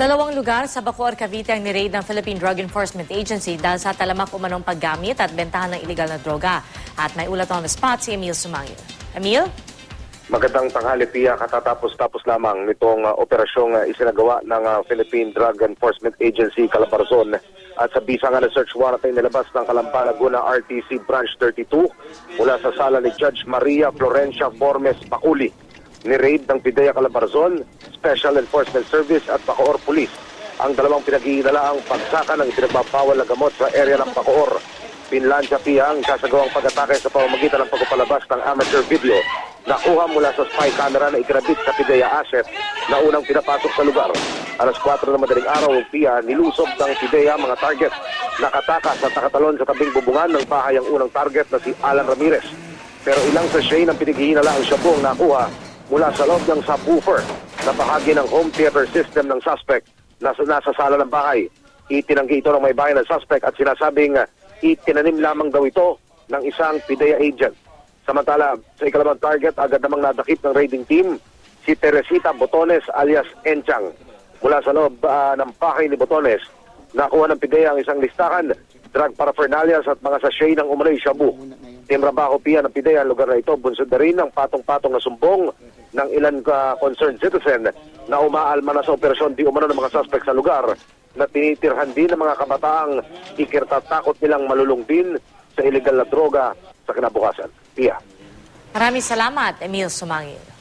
Dalawang lugar sa Bacoor, Cavite ang nireid ng Philippine Drug Enforcement Agency dahil sa talamak umanong paggamit at bentahan ng iligal na droga. At may ulat on the spot si Emil Sumangil. Emil? Magandang tanghali, Pia. Katatapos-tapos lamang nitong operasyong isinagawa ng Philippine Drug Enforcement Agency Calabarzon. At sa bisa nga na search warrant ay nilabas ng Calamba, Laguna RTC Branch 32 mula sa sala ni Judge Maria Florencia Formes Paculi. Ni-raid ng PIDEA Calabarzon, Special Enforcement Service at Bacoor Police ang dalawang pinag-iinalaang pagsakan ng ipinagbabawal na gamot sa area ng Bacoor. Pinlansya, Pia, ang kasagawang pag-atake sa pamamagitan ng pagpapalabas ng amateur video nakuha mula sa spy camera na ikinabit sa PIDEA asset na unang pinapasok sa lugar. Alas 4 na madaling araw, Pia, nilusob ng PIDEA mga target. Nakatakas at nakatalon sa tabing bubungan ng bahay ang unang target na si Alan Ramirez. Pero ilang sachet ng pinag-iinala ang shabu ang nakuha mula sa loob ng subwoofer na bahagi ng home theater system ng suspect na nasa sala ng bahay. Itinanggi ito ng may bahay ng suspect at sinasabing itinanim lamang daw ito ng isang PIDEA agent. Samantala, sa ikalawang target, agad namang nadakip ng raiding team si Teresita Botones alias Enchang. Mula sa loob ng bahay ni Botones, nakuha ng PIDEA ang isang listahan, drug paraphernalias at mga sachet ng umano'y shabu. Timrabaho, Pia, ng PIDEA ang lugar na ito, bunsod na rin ng patong-patong na sumbong ng ilan concerned citizen na umaalma na sa operasyon di umano ng mga suspect sa lugar na tinitirhan din ng mga kabataang ikirtatakot nilang malulung din sa illegal na droga sa kinabukasan. Pia. Maraming salamat, Emil Sumangil.